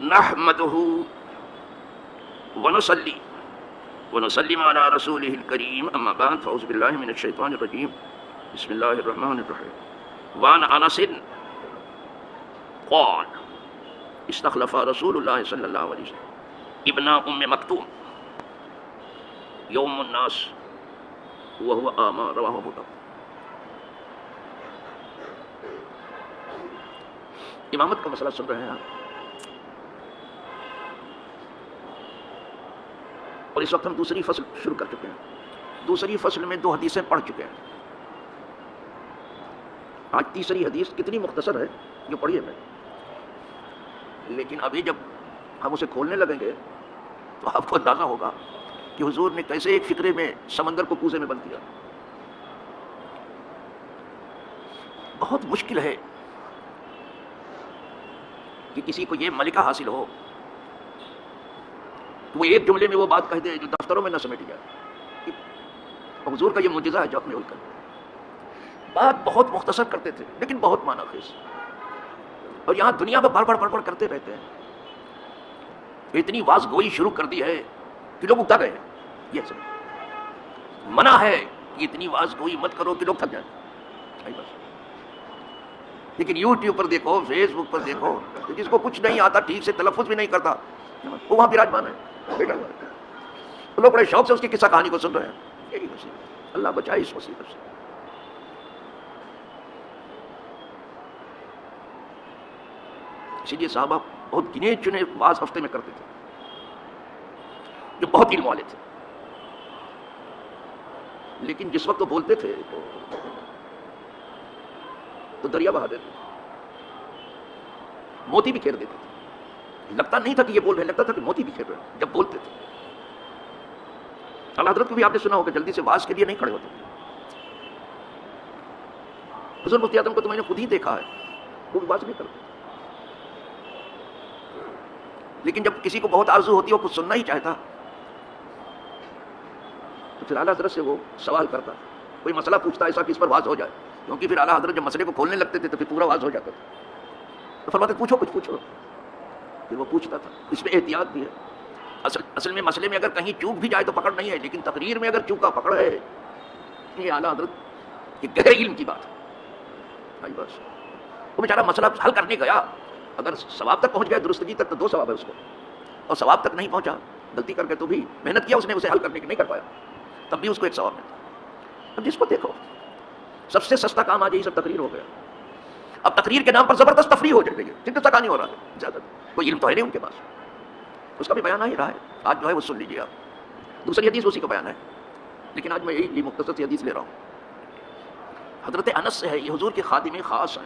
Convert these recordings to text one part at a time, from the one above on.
نحمده ونصلي ونسلم على رسوله الكريم اما بعد فاعوذ بالله من الشيطان الرجيم بسم الله الرحمن الرحيم وعن انس قال استخلف رسول الله صلى الله عليه وسلم ابن ام مکتوم یوم الناس وهو اعمى رواه ابو داؤد. امامت کا مسئلہ سن رہے ہیں آپ، اور اس وقت ہم دوسری فصل شروع کر چکے ہیں. دوسری فصل میں 2 حدیثیں پڑھ چکے ہیں. آج تیسری حدیث کتنی مختصر ہے جو پڑھی ہے میں، لیکن ابھی جب ہم اسے کھولنے لگیں گے تو آپ کو اندازہ ہوگا کہ حضور نے کیسے ایک فکرے میں سمندر کو کوزے میں بند کیا. بہت مشکل ہے کہ کسی کو یہ ملکہ حاصل ہو تو وہ ایک جملے میں وہ بات کہہ دے جو دفتروں میں نہ سمیٹی جائے. حضور کا یہ معجزہ ہے جو اپنے کر بات بہت مختصر کرتے تھے لیکن بہت معنی خیز، اور یہاں دنیا میں بڑھ بڑھ کرتے رہتے ہیں. اتنی واز گوئی شروع کر دی ہے کہ لوگ اکتا گئے ہیں. یہ سب منع ہے کہ اتنی واز گوئی مت کرو کہ لوگ تھک جائیں. بس لیکن یوٹیوب پر دیکھو، فیس بک پر دیکھو، جس کو کچھ نہیں آتا، ٹھیک سے تلفظ بھی نہیں کرتا، وہ وہاں براجمان ہے، بیٹھا ہوا ہے. لوگ بڑے شوق سے اس کی قصہ کہانی کو سن رہے ہیں. یہی مصیبت، اللہ بچائے اس مصیبت سے. اسی لیے صحابہ بہت گنے چنے واز ہفتے میں کرتے تھے جو بہت علم والے تھے. لیکن جس وقت وہ بولتے تھے تو دریا بہا دیتے تھے، موتی بھی کھیر دیتے تھے. لگتا نہیں تھا کہ یہ بول رہے، لگتا تھا کہ موتی بھی کھیر رہے جب بولتے تھے. اللہ حضرت کو بھی آپ نے سنا ہوگا جلدی سے واز کے لیے نہیں کھڑے ہوتے. حضور مفتی اعظم کو تو میں نے خود ہی دیکھا ہے، وہ بھی واز نہیں کرتے. لیکن جب کسی کو بہت آرزو ہوتی ہے وہ کچھ سننا ہی چاہتا تو پھر اعلیٰ حضرت سے وہ سوال کرتا، کوئی مسئلہ پوچھتا ایسا کہ اس پر واز ہو جائے، کیونکہ پھر اعلیٰ حضرت جب مسئلے کو کھولنے لگتے تھے تو پھر پورا واز ہو جاتا تھا. تو فرماتے پوچھو کچھ پوچھو. پھر وہ پوچھتا تھا. اس میں احتیاط بھی ہے. اصل میں مسئلے میں اگر کہیں چوک بھی جائے تو پکڑ نہیں ہے، لیکن تقریر میں اگر چوکا پکڑ ہے یہ اعلیٰ حضرت کی گہرے علم کی بات ہے. بس وہ بیچارہ مسئلہ حل کرنے گیا، اگر ثواب تک پہنچ گیا درستگی تک تو 2 ثواب ہے اس کو، اور ثواب تک نہیں پہنچا غلطی کر کے تو بھی محنت کیا اس نے، اسے حل کرنے کی نہیں کر پایا تب بھی اس کو 1 ثواب ملتا. اب جس کو دیکھو سب سے سستا کام آج یہی سب تقریر ہو گیا. اب تقریر کے نام پر زبردست تفریح ہو جائے گی، جن کا نہیں ہو رہا ہے زیادہ، کوئی علم تو ہے نہیں ان کے پاس. اس کا بھی بیان آ ہی رہا ہے آج جو ہے وہ سن لیجیے آپ. دوسری حدیث اسی کا بیان ہے، لیکن آج میں یہی مختصر سی حدیث لے رہا ہوں. حضرت انس سے ہے، یہ حضور کے خادم خاص ہیں.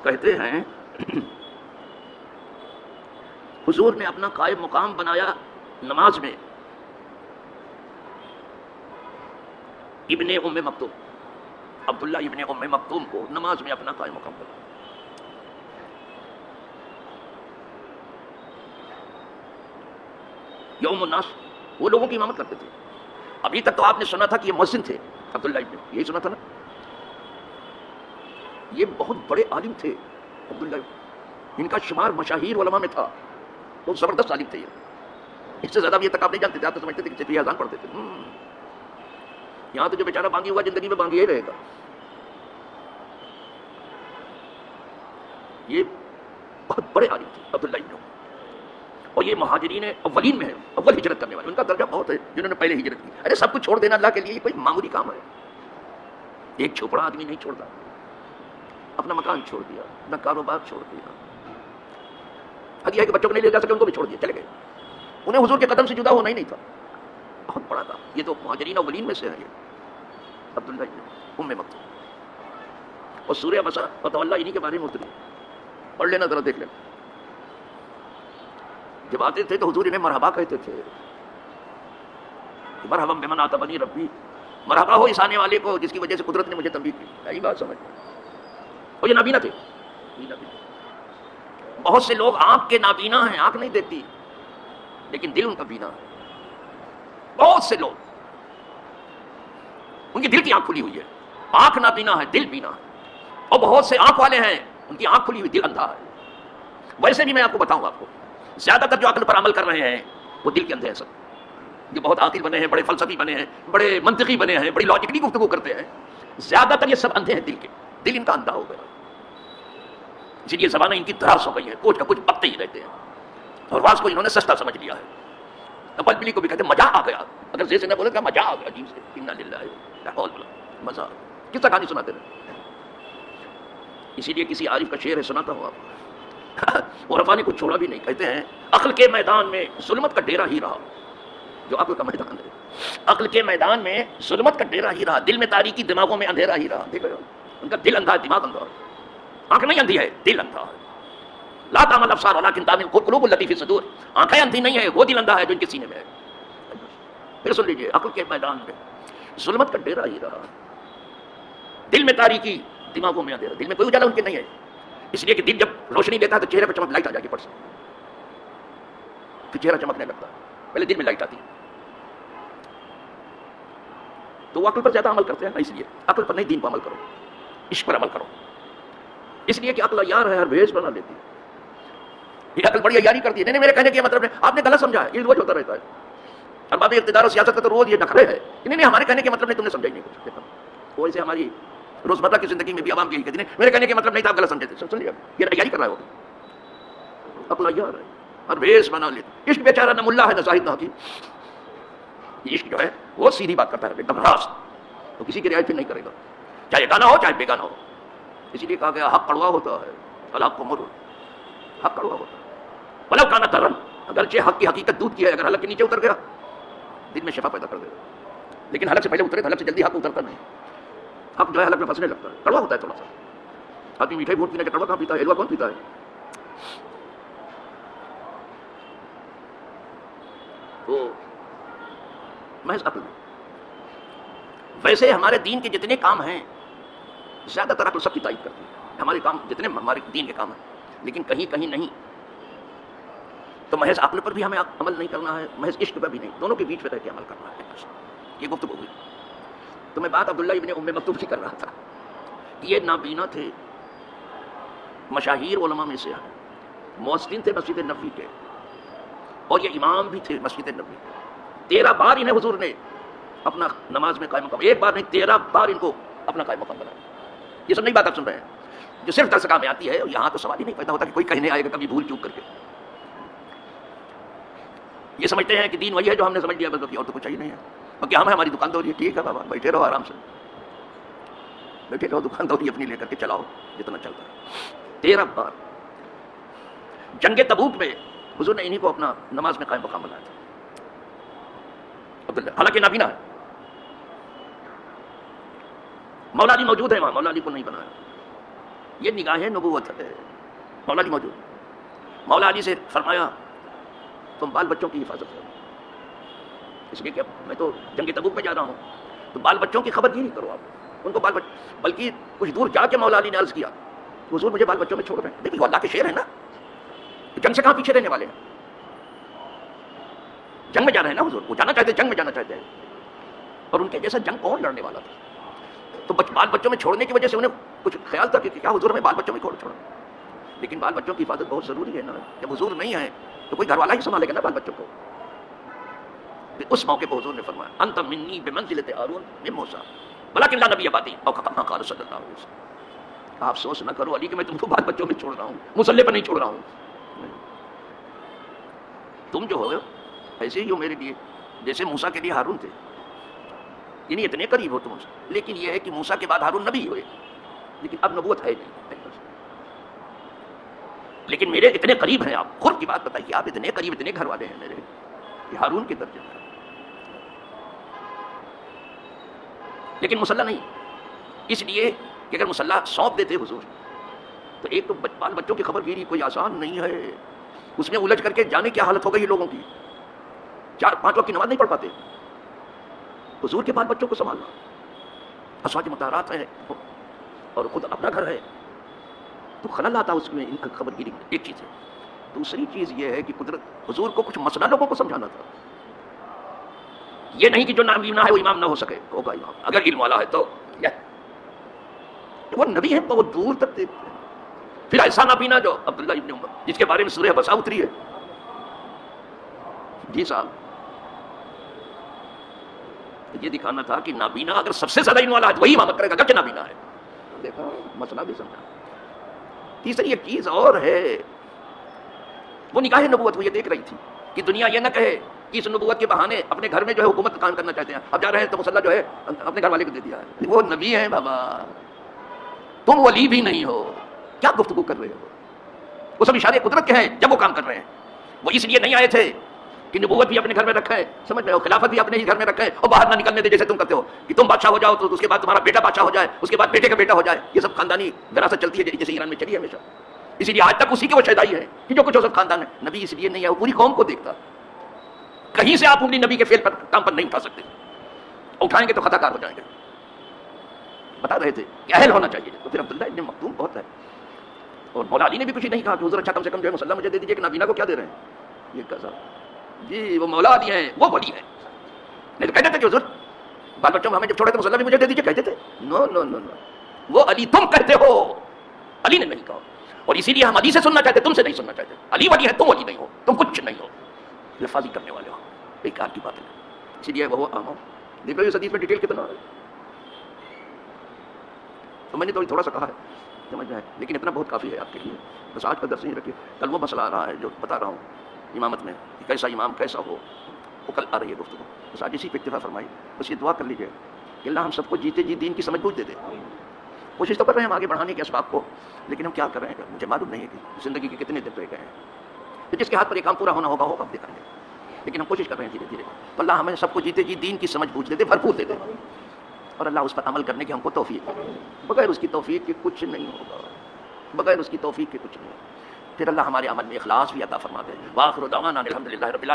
کہتے ہیں حضور نے اپنا قائم مقام بنایا نماز میں ابن ام مکتوم، عبداللہ ابن ام مکتوم کو نماز میں اپنا قائم مقام بنایا. یوم الناس، وہ لوگوں کی امامت کرتے تھے. ابھی تک تو آپ نے سنا تھا کہ یہ مؤذن تھے عبداللہ ابن، یہی سنا تھا نا. یہ بہت بڑے عالم تھے عبداللہ، ان کا شمار مشاہیر علماء میں تھا. بہت زبردست عالم تھے یہ. اس سے زیادہ یہ تک آپ نہیں جانتے تھے، آپ تو سمجھتے تھے کہ صرف اذان پڑھتے تھے. یہاں تو جو بیچارہ بانگی ہوا زندگی میں بانگی ہی رہے گا. یہ بہت بڑے عالم تھے عبداللہ ابن، اور یہ مہاجرین اولین میں ہے، اول ہجرت کرنے والے. ان کا درجہ بہت ہے جنہوں نے پہلے ہجرت کی. ارے سب کچھ چھوڑ دینا اللہ کے لیے یہ کوئی معمولی کام ہے. ایک چھوپڑا آدمی نہیں چھوڑتا. اپنا مکان چھوڑ دیا، اپنا کاروبار چھوڑ دیا. حقیقت ہے کہ بچوں کو نہیں لے جا سکے ان کو بھی چھوڑ دیا، چلے گئے. انہیں حضور کے قدم سے جدا ہونا ہی نہیں تھا. بہت بڑا تھا. یہ تو مہاجرین اولین میں سے ہے یہ عبداللہ ابن ام مکتوم. اور سورہ مسا فتح انہی کے بارے میں اتری، پڑھ لینا ذرا، دیکھ لینا. جب آتے تھے تو حضور انہیں مرحبا کہتے تھے. مرحبا بمن آتا بنی ربی، مرحبا ہو اس آنے والے کو جس کی وجہ سے قدرت نے مجھے تنبیہ کی. یہی بات سمجھ. اور یہ نابینا تھے. بہت سے لوگ آنکھ کے نابینا ہیں، آنکھ نہیں دیکھتی، لیکن دل ان کا بینا ہے. بہت سے لوگ ان کی دل کی آنکھ کھلی ہوئی ہے، آنکھ نابینا ہے، دل بینا ہے. اور بہت سے آنکھ والے ہیں، ان کی آنکھ کھلی ہوئی، دل اندھا ہے. ویسے بھی میں آپ کو بتاؤں، آپ کو زیادہ تر جو عقل پر عمل کر رہے ہیں وہ دل کے اندھے ہیں سب، یہ بہت عاقل بنے ہیں، بڑے فلسفی بنے ہیں، بڑے منطقی بنے ہیں، بڑی لاجکلی گفتگو کرتے ہیں، زیادہ تر یہ سب اندھے ہیں دل کے، دل ان کا اندھا ہو گیا، اسی لیے زبانیں ان کی دراز ہو گئی ہیں، کچھ کا کچھ پکتے ہی رہتے ہیں، اور واز کو انہوں نے سستا سمجھ لیا ہے۔ ابل بلی کو بھی کہتے ہیں مزہ آ گیا، اگر زیر سے نہ بولے کہ مزہ آ گیا، عجیب سے انا للہ مزہ کس طرح کہانی سناتے رہے۔ اسی لیے کسی عارف کا شعر ہے، سناتا ہوں آپ، اور نے کچھ چھوڑا بھی نہیں، کہتے ہیں عقل کے میدان میں ظلمت کا ڈیرا ہی رہا، جو عقل کا میدان ہے، عقل کے میدان میں ظلمت کا ڈیرا ہی رہا، دل میں تاریکی، دماغوں میں اندھیرا ہی رہا۔ دیکھو ان کا دل اندھا ہے، دماغ اندھا ہے، آنکھ نہیں اندھی ہے، دل اندھا ہے۔ لا تعمل الابصار ولکن تعمل القلوب التي في الصدور، آنکھیں اندھی نہیں ہے، وہ دل اندھا ہے جو ان کے سینے میں ہے۔ پھر سن لیجیے، عقل کے میدان میں ظلمت کا ڈیرا ہی رہا، دل میں تاریکی، دماغوں میں اندھیرا، دل میں کوئی اجالا ان کے نہیں ہے، اس لیے کہ دل جب روشنی دیتا ہے تو چہرے پر چمک، لائٹ آ جاتی ہے، پرس پھر چہرہ چمکنے لگتا ہے، پہلے دل میں لائٹ آتی ہے، تو وہ عقل پر زیادہ عمل کرتے ہیں نا، اس لیے عقل پر نہیں، دین پر عمل کرو، عشق پر عمل کرو، اس لیے کہ عقل عیار ہے، ہر بھیس بنا لیتی ہے، یہ عقل بڑی عیاری کرتی ہے۔ نہیں میرے کہنے کا مطلب ہے آپ نے غلط سمجھا ہے، یہ روز ہوتا رہتا ہے، اور بات اقتدار و سیاست کا تو روز یہ نخرے ہے، نہیں ہمارے کہنے کے مطلب نہیں، تم نے سمجھا ہی نہیں کچھ، ویسے ہماری روزمرہ کی زندگی میں بھی عوام یہی کہتے ہیں میرے کہنے کے مطلب نہیں تھا، آپ غلط سمجھے تھے، سن لیا، یہ عیاری کر رہا ہوگا، عقل عیار ہے، ہر بھیس بنا لیتی۔ عشق بیچارہ نہ ملا ہے نہ زاہد نہ حکیم، یہ عشق جو ہے وہ سیدھی بات کرتا ہے، ایک دم راست، تو کسی کی رعایت پھر نہیں کرے گا، چاہے گانا ہو چاہے بے گانا ہو۔ اسی لیے کہا گیا حق کڑوا ہوتا ہے، الحق مر، حق کڑوا ہوتا ہے، ولو کان ترن، اگرچہ حق کی حقیقت دودھ کی ہے، اگر حلق کے نیچے اتر گیا دل میں شفا پیدا کر دے گا، لیکن حلق سے پہلے اترے تو حلق سے جلدی حق اترتا نہیں، حق جو ہے حلق میں پھنسنے لگتا ہے، کڑوا ہوتا ہے تھوڑا سا، آدمی میٹھائی بھوٹ پینے کا کڑوا کہاں پیتا ہے، حلوا کون پیتا ہے؟ تو محض عقل میں، ویسے ہمارے دین کے جتنے کام ہیں زیادہ تر عقل سب کی تائید کرتی ہے، ہمارے کام جتنے ہمارے دین کے کام ہیں، لیکن کہیں کہیں نہیں، تو محض عقل پر بھی ہمیں عمل نہیں کرنا ہے، محض عشق پر بھی نہیں، دونوں کے بیچ میں رہ کے عمل کرنا ہے۔ یہ گفتگو ہوئی تو میں بات عبداللہ ابن ام مکتوم کی کر رہا تھا کہ یہ نابینا تھے، مشاہیر علماء میں سے ہیں، مؤذن تھے مسجد نبوی کے، اور یہ امام بھی تھے مسجد نبوی کے، 13 بار انہیں حضور نے اپنا نماز میں قائم مقام، ایک بار نہیں 13 بار ان کو اپنا قائم مقام بنایا۔ یہ سب نئی بات آپ سن رہے ہیں جو صرف درس گاہ میں آتی ہے، یہاں تو سوال ہی نہیں پیدا ہوتا کہ کوئی کہنے آئے گا کبھی بھول چوک کر کے، یہ سمجھتے ہیں کہ دین وہی ہے جو ہم نے سمجھ لیا، بس اور تو کچھ ہی نہیں ہے، اور کیا ہم ہماری دکان دوری، ٹھیک ہے بابا بیٹھے رہو آرام سے، بیٹھے رہو دکان دوری اپنی لے کر کے چلاؤ جتنا چلتا ہے۔ 13 بار جنگ تبوک میں حضور نے انہی کو اپنا نماز میں قائم مقام بنایا تھا، عبداللہ، حالانکہ نابینا ہے، مولا علی موجود ہے وہاں، مولا علی کو نہیں بنایا، یہ نگاہ نبوت ہے، مولا علی موجود، مولا علی سے فرمایا تم بال بچوں کی حفاظت کرو، اس لیے کہ میں تو جنگ تبوک میں جا رہا ہوں، تو بال بچوں کی خبر نہیں کرو آپ ان کو، بلکہ کچھ دور جا کے مولا علی نے عرض کیا حضور مجھے بال بچوں میں چھوڑ رہے ہیں، دیکھیے وہ اللہ کے شیر ہے نا، جنگ سے کہاں پیچھے رہنے والے ہیں، جنگ میں جا رہے ہیں نا حضور، وہ جانا چاہتے ہیں، جنگ میں جانا چاہتے ہیں، اور ان کے جیسا جنگ کون لڑنے والا تھا، تو بال بچوں میں چھوڑنے کی وجہ سے انہیں کچھ خیال تھا کہ کیا حضور ہمیں بال بچوں میں چھوڑا، لیکن بال بچوں کی حفاظت بہت ضروری ہے نا، جب حضور نہیں ہے تو کوئی گھر والا ہی سنبھالے گا نا بال بچوں کو۔ اس موقع پہ حضور نے فرمایا انت منی بمنزلۃ ہارون من موسیٰ ولکن لا نبی بعدی او کما قال صلی اللہ علیہ وسلم، آپ افسوس نہ کرو علی کہ میں تم کو بال بچوں میں چھوڑ رہا ہوں، مصلی پر نہیں چھوڑ رہا ہوں، تم جو ہو ایسے ہی ہو میرے لیے جیسے موسیٰ کے لیے ہارون تھے، یعنی اتنے قریب ہو تم سے، لیکن یہ ہے کہ موسیٰ کے بعد ہارون نبی ہوئے، لیکن اب نبوت ہے نہیں، لیکن میرے اتنے قریب ہیں آپ، خود کی بات بتائیے، آپ اتنے قریب، اتنے گھر والے ہیں میرے، یہ ہارون کے درجے میں، لیکن مسلح نہیں، اس لیے کہ اگر مسلح سونپ دیتے حضور تو ایک تو بال بچوں کی خبر گیری کوئی آسان نہیں ہے، اس میں الجھ کر کے جانے کیا حالت ہو گئی لوگوں کی، 4-5 وقت کی نماز نہیں پڑھ پاتے، حضور کے بال بچوں کو سنبھالنا، ازواج مطہرات ہیں اور خود اپنا گھر ہے، تو خلل آتا اس میں ان کی خبر گیری، ایک چیز ہے۔ دوسری چیز یہ ہے کہ قدرت حضور کو کچھ مسئلہ لوگوں کو سمجھانا تھا، یہ نہیں کہ جو نابینا ہے وہ امام نہ ہو سکے، ہوگا امام اگر علم والا ہے تو، وہ نبی ہے تو وہ دور تک دیکھتے ہیں، پھر ایسا نابینا جو عبداللہ ابن عمر جس کے بارے میں سورہ بسا اتری ہے. جی صاحب یہ دکھانا تھا کہ نابینا اگر سب سے زیادہ علم والا ہے وہی امامت کرے گا اگرچہ نابینا ہے. دیکھا مسئلہ بھی سمجھا. تیسری ایک چیز اور ہے، وہ نکاح نبوت وہ یہ دیکھ رہی تھی کہ دنیا یہ نہ کہے کہ اس نبوت کے بہانے اپنے گھر میں جو ہے حکومت قائم کرنا چاہتے ہیں، اب جا رہے ہیں تو مسئلہ جو ہے اپنے گھر والے کو دے دیا ہے. وہ نبی ہیں بابا، تم ولی بھی نہیں ہو، کیا گفتگو کر رہے ہو؟ وہ سب اشارے قدرت کے ہیں جب وہ کام کر رہے ہیں. وہ اس لیے نہیں آئے تھے کہ نبوت بھی اپنے گھر میں رکھا ہے، سمجھ رہے ہو، خلافت بھی اپنے ہی گھر میں رکھا ہے اور باہر نہ نکلنے دے جیسے تم کرتے ہو کہ تم بادشاہ ہو جاؤ تو اس کے بعد تمہارا بیٹا بادشاہ ہو جائے، اس کے بعد بیٹے کا بیٹا ہو جائے. یہ سب خاندانی وراثت چلتی ہے جیسے ایران میں چلی ہے ہمیشہ. اسی لیے آج تک اسی کی وہ شہدائی ہے کہ جو کچھ ہو سب خاندان ہے. نبی اس لیے نہیں ہے، وہ پوری قوم کو دیکھتا. کہیں سے آپ انگلی نبی کے فعل پر کام پر نہیں اٹھا سکتے، اٹھائیں گے تو خطا کار ہو جائیں گے. بتا رہے تھے کہ اہل ہونا چاہیے. تو پھر عبداللہ ابن مکتوم بہت ہے. اور مولا علی نے بھی کچھ نہیں کہا کہ حضور اچھا کم سے کم جو ہے مسئلہ مجھے دے دیجیے کہ نابینا کو کیا دے رہے ہیں. یہ کیسا جی وہ مولا علی ہیں، وہ ولی ہیں. نہیں تو کہتے تھے کہ حضور بال بچوں میں ہمیں جب چھوڑے تو مسئلہ بھی مجھے دے دیجیے، کہتے تھے. نو نو نو نو، وہ علی تم کہتے ہو، علی نے نہیں کہا. اور اسی لیے ہم علی سے سننا چاہتے، تم سے نہیں سننا چاہتے. علی ولی ہے، تم ولی نہیں ہو، تم کچھ نہیں ہو، لفاظی کرنے والے ہو، بیکار کی بات ہے. اسی لیے وہ دیکھ لو اس حدیث میں ڈیٹیل کتنا ہے. تو میں نے تھوڑا سا کہا ہے سمجھ میں ہے، لیکن اتنا بہت کافی ہے آپ کے لیے. بس آج کا درس نہیں رکھیے، کل وہ مسئلہ آ رہا ہے جو بتا رہا ہوں امامت میں کہ کیسا امام کیسا ہو، وہ کل آ رہی ہے گفتگو. بس آج اسی پہ اکتفا فرمائی. بس یہ دعا کر لیجیے کہ اللہ ہم سب کو جیتے جی دین کی سمجھ بوجھ دے دے. کوشش تو کر رہے ہیں ہم آگے بڑھانے کے اسباب کو، لیکن ہم کیا کر رہے ہیں مجھے معلوم نہیں ہے کہ زندگی کے کتنے دن رہ گئے ہیں. تو جس کے ہاتھ پر یہ کام پورا ہونا ہوگا اب دکھائیں گے. لیکن ہم کوشش کر رہے ہیں دھیرے دھیرے. اللہ ہمیں سب کو جیتے جی دین کی سمجھ بوجھ دے دے، بھرپور دے دے، اور اللہ اس پر عمل کرنے کی ہم کو توفیق دے. بغیر اس کی توفیق کے کچھ نہیں ہوگا، بغیر اس کی توفیق کے کچھ نہیں. پھر اللہ ہمارے عمل میں اخلاص بھی عطا فرما دے. وآخر دعوانا الحمدللہ رب العالمین.